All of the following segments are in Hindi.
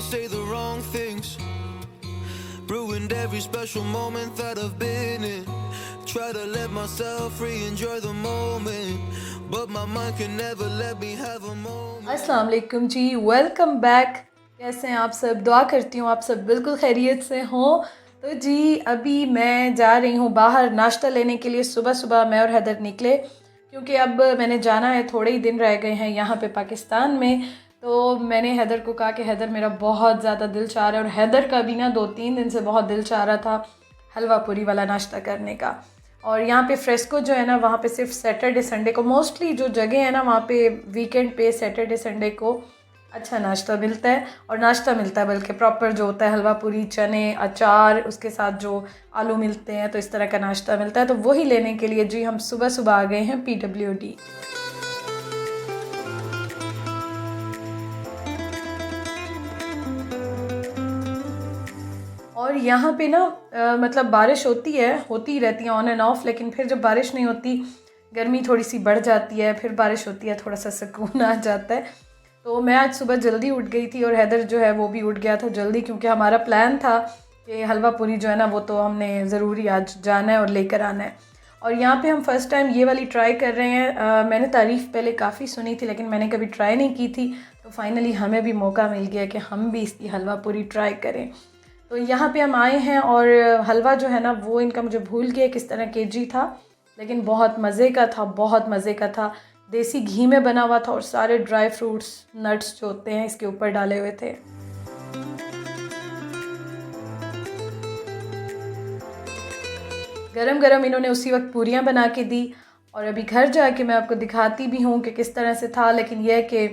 say the wrong things, ruined every special moment that I've been in. Try to let myself free, enjoy the moment, but my mind can never let me have a moment. अस्सलाम वालेकुम जी, वेलकम बैक। कैसे हैं आप सब? दुआ करती हूँ आप सब बिल्कुल खैरियत से हों। तो जी अभी मैं जा रही हूँ बाहर नाश्ता लेने के लिए। सुबह सुबह मैं और हैदर निकले क्योंकि अब मैंने जाना है, थोड़े ही दिन रह गए हैं यहाँ पे पाकिस्तान में। तो मैंने हैदर को कहा कि हैदर मेरा बहुत ज़्यादा दिल चाह रहा है, और हैदर का भी ना 2-3 दिन से बहुत दिल चाह रहा था हलवा पूरी वाला नाश्ता करने का। और यहाँ पे फ्रेस्को जो है ना, वहाँ पे सिर्फ सैटरडे संडे को, मोस्टली जो जगह है ना वहाँ पे वीकेंड पे सैटरडे संडे को अच्छा नाश्ता मिलता है। और नाश्ता मिलता है बल्कि प्रॉपर जो होता है हलवा पूरी, चने, अचार, उसके साथ जो आलू मिलते हैं, तो इस तरह का नाश्ता मिलता है। तो वही लेने के लिए जी हम सुबह सुबह आ गए हैं PWD। और यहाँ पे ना मतलब बारिश होती ही रहती है ऑन एंड ऑफ, लेकिन फिर जब बारिश नहीं होती गर्मी थोड़ी सी बढ़ जाती है, फिर बारिश होती है थोड़ा सा सुकून आ जाता है। तो मैं आज सुबह जल्दी उठ गई थी और हैदर जो है वो भी उठ गया था जल्दी, क्योंकि हमारा प्लान था कि हलवा पूरी जो है ना वो तो हमने ज़रूरी आज जाना है और लेकर आना है। और यहाँ पे हम फ़र्स्ट टाइम ये वाली ट्राई कर रहे हैं। मैंने तारीफ़ पहले काफ़ी सुनी थी लेकिन मैंने कभी ट्राई नहीं की थी, तो फाइनली हमें भी मौका मिल गया कि हम भी इसकी हलवा पूरी ट्राई करें। तो यहाँ पे हम आए हैं और हलवा जो है ना वो इनका मुझे भूल गया किस तरह केजी था, लेकिन बहुत मज़े का था, बहुत मज़े का था। देसी घी में बना हुआ था और सारे ड्राई फ्रूट्स, नट्स जो होते हैं इसके ऊपर डाले हुए थे। गरम गरम इन्होंने उसी वक्त पूरियाँ बना के दी और अभी घर जाके मैं आपको दिखाती भी हूँ कि किस तरह से था। लेकिन यह कि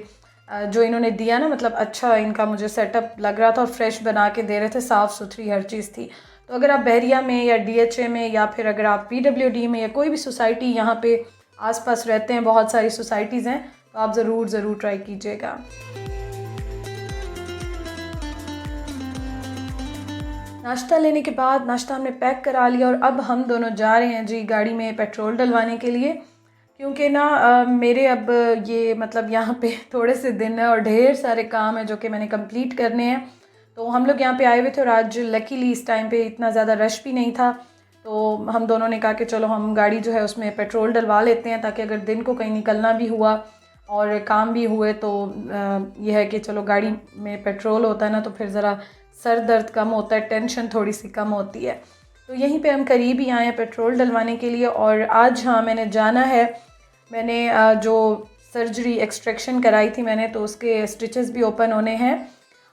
जो इन्होंने दिया ना, मतलब अच्छा इनका मुझे सेटअप लग रहा था और फ्रेश बना के दे रहे थे, साफ़ सुथरी हर चीज़ थी। तो अगर आप बहरिया में या DHA में या फिर अगर आप PWD में या कोई भी सोसाइटी यहाँ पे आसपास रहते हैं, बहुत सारी सोसाइटीज़ हैं, तो आप ज़रूर ट्राई कीजिएगा। नाश्ता लेने के बाद नाश्ता हमने पैक करा लिया और अब हम दोनों जा रहे हैं जी गाड़ी में पेट्रोल डलवाने के लिए, क्योंकि ना मेरे अब ये मतलब यहाँ पे थोड़े से दिन है और ढेर सारे काम हैं जो कि मैंने कंप्लीट करने हैं। तो हम लोग यहाँ पे आए हुए थे और आज लकीली इस टाइम पे इतना ज़्यादा रश भी नहीं था, तो हम दोनों ने कहा कि चलो हम गाड़ी जो है उसमें पेट्रोल डलवा लेते हैं, ताकि अगर दिन को कहीं निकलना भी हुआ और काम भी हुए तो यह है कि चलो गाड़ी में पेट्रोल होता है ना, तो फिर ज़रा सर दर्द कम होता है, टेंशन थोड़ी सी कम होती है। तो यहीं पे हम करीब ही आए हैं पेट्रोल डलवाने के लिए। और आज हाँ मैंने जाना है, मैंने जो सर्जरी एक्सट्रैक्शन कराई थी मैंने, तो उसके स्टिचेस भी ओपन होने हैं।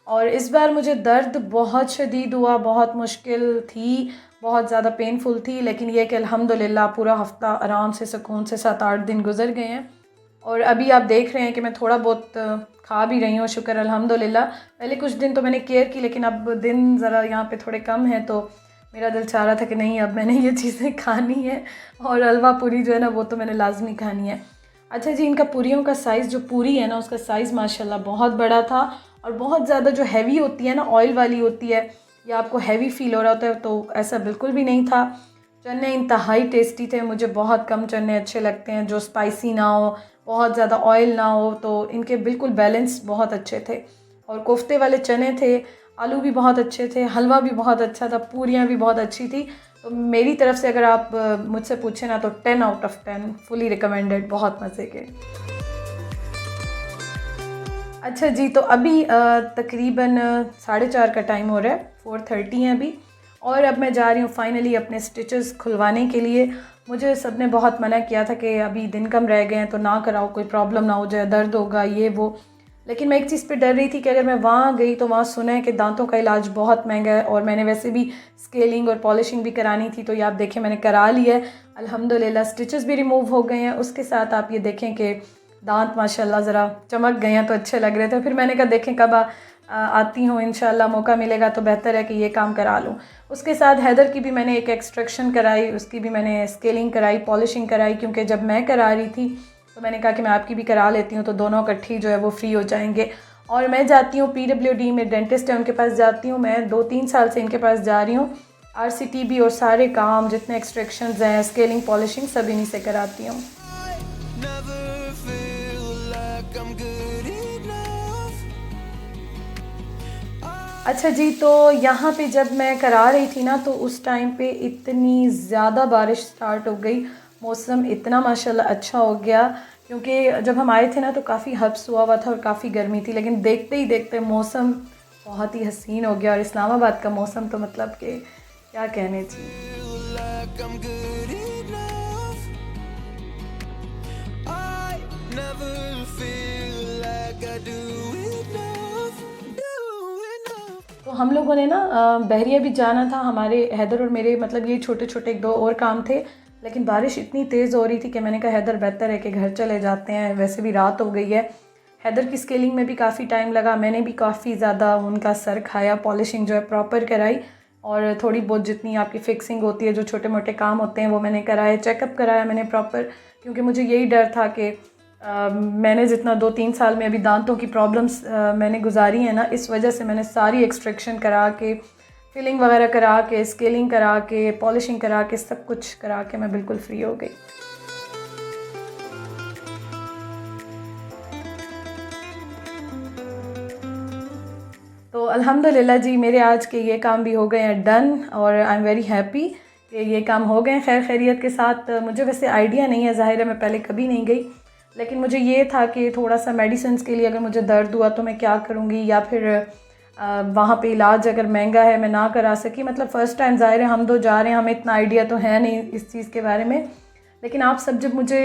और इस बार मुझे दर्द बहुत शदीद हुआ, बहुत मुश्किल थी, बहुत ज़्यादा पेनफुल थी, लेकिन यह कि अल्हम्दुलिल्लाह पूरा हफ़्ता आराम से सुकून से 7-8 दिन गुजर गए हैं। और अभी आप देख रहे हैं कि मैं थोड़ा बहुत खा भी रही हूँ, शुक्र अल्हम्दुलिल्लाह। पहले कुछ दिन तो मैंने केयर की, लेकिन अब दिन ज़रा यहाँ पे थोड़े कम हैं, तो मेरा दिल चाह रहा था कि नहीं अब मैंने ये चीज़ें खानी है, और हलवा पूरी जो है ना वो तो मैंने लाजमी खानी है। अच्छा जी, इनका पूरियों का साइज़, जो पूरी है ना उसका साइज़ माशाल्लाह बहुत बड़ा था, और बहुत ज़्यादा जो हैवी होती है ना, ऑयल वाली होती है, या आपको हैवी फ़ील हो रहा होता है, तो ऐसा बिल्कुल भी नहीं था। चने इंतहाई टेस्टी थे, मुझे बहुत कम चने अच्छे लगते हैं जो स्पाइसी ना हो, बहुत ज़्यादा ऑयल ना हो, तो इनके बिल्कुल बैलेंस बहुत अच्छे थे। और कोफ्ते वाले चने थे, आलू भी बहुत अच्छे थे, हलवा भी बहुत अच्छा था, पूरियाँ भी बहुत अच्छी थी। तो मेरी तरफ से अगर आप मुझसे पूछें ना, तो 10 आउट ऑफ 10 फुली रिकमेंडेड, बहुत मज़े के। अच्छा जी, तो अभी तकरीबन 4:30 का टाइम हो रहा है, 4:30 है अभी, और अब मैं जा रही हूँ फाइनली अपने स्टिचेस खुलवाने के लिए। मुझे सब ने बहुत मना किया था कि अभी दिन कम रह गए हैं तो ना कराओ, कोई प्रॉब्लम ना हो जाए, दर्द होगा ये वो। लेकिन मैं एक चीज़ पे डर रही थी कि अगर मैं वहाँ गई तो वहाँ सुना है कि दांतों का इलाज बहुत महंगा है, और मैंने वैसे भी स्केलिंग और पॉलिशिंग भी करानी थी, तो ये आप देखें मैंने करा लिया है अल्हम्दुलिल्लाह। स्टिचेस भी रिमूव हो गए हैं, उसके साथ आप ये देखें कि दांत माशाल्लाह ज़रा चमक गए हैं, तो अच्छे लग रहे थे। फिर मैंने कहा देखें कब आती हूँ, इंशाल्लाह मौका मिलेगा तो बेहतर है कि ये काम करा लूँ। उसके साथ हैदर की भी मैंने एक एक्सट्रैक्शन कराई, उसकी भी मैंने स्केलिंग कराई, पॉलिशिंग कराई, क्योंकि जब मैं करा रही थी तो मैंने कहा कि मैं आपकी भी करा लेती हूँ, तो दोनों इकट्ठी जो है वो फ्री हो जाएंगे। और मैं जाती हूँ PWD में, डेंटिस्ट है उनके पास जाती हूँ मैं, 2-3 साल से इनके पास जा रही हूँ। RCTB और सारे काम जितने एक्सट्रैक्शंस हैं, स्केलिंग, पॉलिशिंग, सब इन्हीं से कराती हूँ। Never feel like I'm good enough. I अच्छा जी, तो यहाँ पे जब मैं करा रही थी ना, तो उस टाइम पे इतनी ज़्यादा बारिश स्टार्ट हो गई, मौसम इतना माशाल्लाह अच्छा हो गया, क्योंकि जब हम आए थे ना तो काफ़ी हब्स हुआ हुआ था और काफ़ी गर्मी थी, लेकिन देखते ही देखते मौसम बहुत ही हसीन हो गया। और इस्लामाबाद का मौसम तो मतलब कि क्या कहने जी। Feel like I'm good enough. I never feel like I do enough. Do enough. तो हम लोगों ने ना बहरिया भी जाना था, हमारे हैदर और मेरे, मतलब ये छोटे छोटे एक दो और काम थे, लेकिन बारिश इतनी तेज़ हो रही थी कि मैंने कहा हैदर बेहतर है कि घर चले जाते हैं, वैसे भी रात हो गई है। हैदर की स्केलिंग में भी काफ़ी टाइम लगा, मैंने भी काफ़ी ज़्यादा उनका सर खाया, पॉलिशिंग जो है प्रॉपर कराई, और थोड़ी बहुत जितनी आपकी फ़िक्सिंग होती है, जो छोटे मोटे काम होते हैं वो मैंने कराए, चेकअप कराया मैंने प्रॉपर, क्योंकि मुझे यही डर था कि मैंने जितना 2-3 साल में अभी दांतों की प्रॉब्लम्स मैंने गुजारी है ना, इस वजह से मैंने सारी एक्सट्रैक्शन करा के, फिलिंग वगैरह करा के, स्केलिंग करा के, पॉलिशिंग करा के, सब कुछ करा के मैं बिल्कुल फ्री हो गई। तो अल्हम्दुलिल्लाह जी, मेरे आज के ये काम भी हो गए हैं डन, और आई एम वेरी हैप्पी कि ये काम हो गए हैं खैर खैरियत के साथ। मुझे वैसे आइडिया नहीं है, ज़ाहिर है मैं पहले कभी नहीं गई, लेकिन मुझे ये था कि थोड़ा सा मेडिसिन के लिए अगर मुझे दर्द हुआ तो मैं क्या करूँगी, या फिर वहाँ पे इलाज अगर महंगा है मैं ना करा सकी, मतलब फ़र्स्ट टाइम ज़ाहिर है हम दो जा रहे हैं, हमें इतना आइडिया तो है नहीं इस चीज़ के बारे में। लेकिन आप सब जब मुझे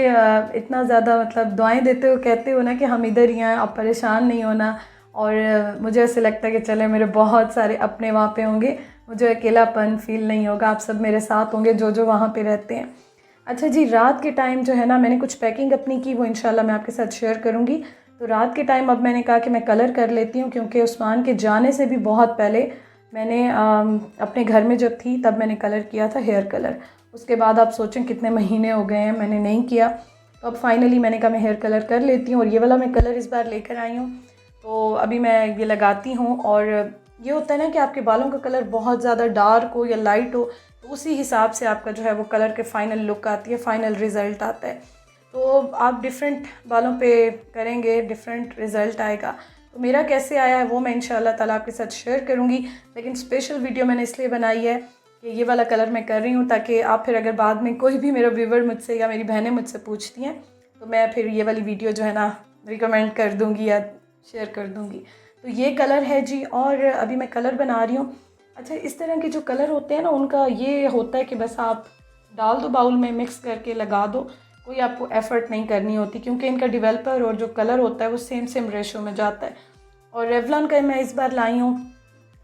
इतना ज़्यादा मतलब दुआएं देते हो, कहते हो ना कि हम इधर ही हैं, आप परेशान नहीं होना, और मुझे ऐसे लगता है कि चले मेरे बहुत सारे अपने वहाँ पे होंगे, मुझे अकेलापन फ़ील नहीं होगा, आप सब मेरे साथ होंगे जो जो वहाँ पे रहते हैं। अच्छा जी, रात के टाइम जो है ना, मैंने कुछ पैकिंग अपनी की, वो इंशाल्लाह मैं आपके साथ शेयर करूँगी। तो रात के टाइम अब मैंने कहा कि मैं कलर कर लेती हूँ, क्योंकि उस्मान के जाने से भी बहुत पहले मैंने अपने घर में जब थी तब मैंने कलर किया था, हेयर कलर। उसके बाद आप सोचें कितने महीने हो गए हैं मैंने नहीं किया, तो अब फाइनली मैंने कहा मैं हेयर कलर कर लेती हूँ, और ये वाला मैं कलर इस बार लेकर आई हूँ। तो अभी मैं ये लगाती हूँ, और ये होता है ना कि आपके बालों का कलर बहुत ज़्यादा डार्क हो या लाइट हो, तो उसी हिसाब से आपका जो है वो कलर के फ़ाइनल लुक आती है, फ़ाइनल रिज़ल्ट आता है। तो आप डिफरेंट बालों पे करेंगे, डिफरेंट रिज़ल्ट आएगा। तो मेरा कैसे आया है वो मैं इंशाल्लाह ताला आपके साथ शेयर करूँगी, लेकिन स्पेशल वीडियो मैंने इसलिए बनाई है कि ये वाला कलर मैं कर रही हूँ, ताकि आप फिर अगर बाद में कोई भी मेरा व्यूवर मुझसे या मेरी बहनें मुझसे पूछती हैं, तो मैं फिर ये वाली वीडियो जो है ना रिकमेंड कर दूँगी या शेयर कर दूँगी। तो ये कलर है जी, और अभी मैं कलर बना रही हूँ। अच्छा, इस तरह के जो कलर होते हैं ना, उनका ये होता है कि बस आप डाल दो बाउल में, मिक्स करके लगा दो, कोई आपको एफ़र्ट नहीं करनी होती, क्योंकि इनका डेवलपर और जो कलर होता है वो सेम सेम रेशो में जाता है। और रेवलॉन का मैं इस बार लाई हूँ,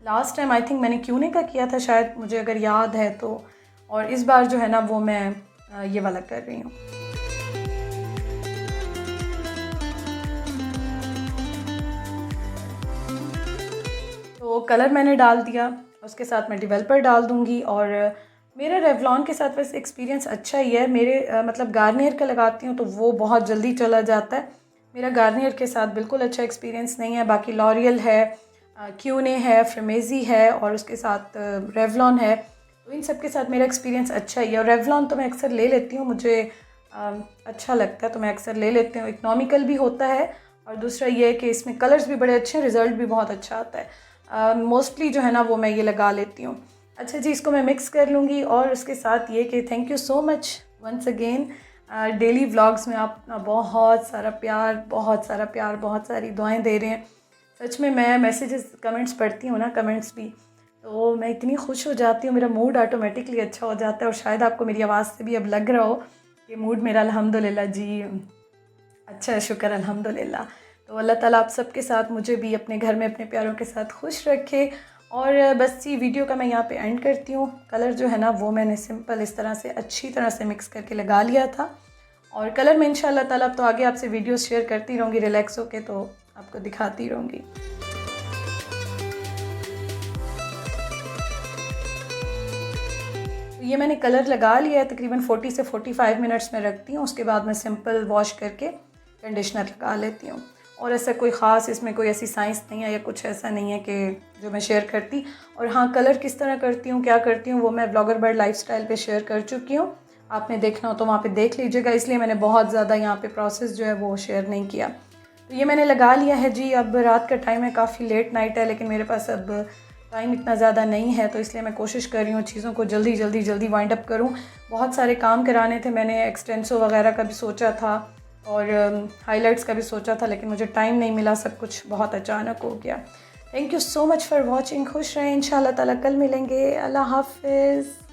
लास्ट टाइम आई थिंक मैंने क्यूने का किया था शायद, मुझे अगर याद है तो, और इस बार जो है ना वो मैं ये वाला कर रही हूँ। तो कलर मैंने डाल दिया, उसके साथ मैं डेवलपर डाल दूँगी, और मेरा रेवलॉन के साथ वैसे एक्सपीरियंस अच्छा ही है। मेरे मतलब गार्नियर का लगाती हूँ तो वो बहुत जल्दी चला जाता है, मेरा गार्नियर के साथ बिल्कुल अच्छा एक्सपीरियंस नहीं है। बाकी लॉरियल है, क्यूने है, फ्रेमेजी है, और उसके साथ रेवलॉन है, तो इन सब के साथ मेरा एक्सपीरियंस अच्छा ही है। और रेवलॉन तो मैं अक्सर ले लेती हूँ, मुझे अच्छा लगता है तो मैं अक्सर ले लेती हूँ, इकनॉमिकल भी होता है, और दूसरा ये है कि इसमें कलर्स भी बड़े अच्छे हैं, रिज़ल्ट भी बहुत अच्छा आता है। मोस्टली जो है ना वो मैं ये लगा लेती हूँ। अच्छा जी, इसको मैं मिक्स कर लूँगी, और उसके साथ ये कि thank you so much once again. Daily vlogs में आप अपना बहुत सारा प्यार, बहुत सारी दुआएं दे रहे हैं। सच में मैं मैसेजेस कमेंट्स पढ़ती हूँ ना, कमेंट्स भी, तो मैं इतनी खुश हो जाती हूँ, मेरा मूड ऑटोमेटिकली अच्छा हो जाता है। और शायद आपको मेरी आवाज़ से भी अब लग रहा हो कि मूड मेरा अल्हम्दुलिल्लाह जी अच्छा है, शुक्र अल्हम्दुलिल्लाह। तो अल्लाह ताला आप सबके साथ, मुझे भी अपने घर में अपने प्यारों के साथ खुश रखे। और बस जी, वीडियो का मैं यहाँ पे एंड करती हूँ। कलर जो है ना वो मैंने सिंपल इस तरह से अच्छी तरह से मिक्स करके लगा लिया था, और कलर में इंशाल्लाह ताला तो आगे आपसे वीडियोस शेयर करती रहूँगी रिलैक्स होके, तो आपको दिखाती रहूँगी। तो ये मैंने कलर लगा लिया है, तकरीबन 40 से 45 मिनट्स में रखती हूँ, उसके बाद मैं सिंपल वॉश करके कंडीशनर लगा लेती हूँ। और ऐसा कोई ख़ास इसमें कोई ऐसी साइंस नहीं है या कुछ ऐसा नहीं है कि जो मैं शेयर करती। और हाँ, कलर किस तरह करती हूँ, क्या करती हूँ, वो मैं ब्लॉगर बर्ड लाइफस्टाइल पे शेयर कर चुकी हूँ, आपने देखना हो तो वहाँ पे देख लीजिएगा, इसलिए मैंने बहुत ज़्यादा यहाँ पे प्रोसेस जो है वो शेयर नहीं किया। तो ये मैंने लगा लिया है जी। अब रात का टाइम है, काफ़ी लेट नाइट है, लेकिन मेरे पास अब टाइम इतना ज़्यादा नहीं है, तो इसलिए मैं कोशिश कर रही हूँ चीज़ों को जल्दी वाइंड अप करूँ। बहुत सारे काम कराने थे, मैंने एक्सटेंसो वगैरह का भी सोचा था और हाइलाइट्स का भी सोचा था, लेकिन मुझे टाइम नहीं मिला, सब कुछ बहुत अचानक हो गया। Thank you so much for watching. खुश रहें, इंशाल्लाह ताला कल मिलेंगे। अल्लाह हाफिज़।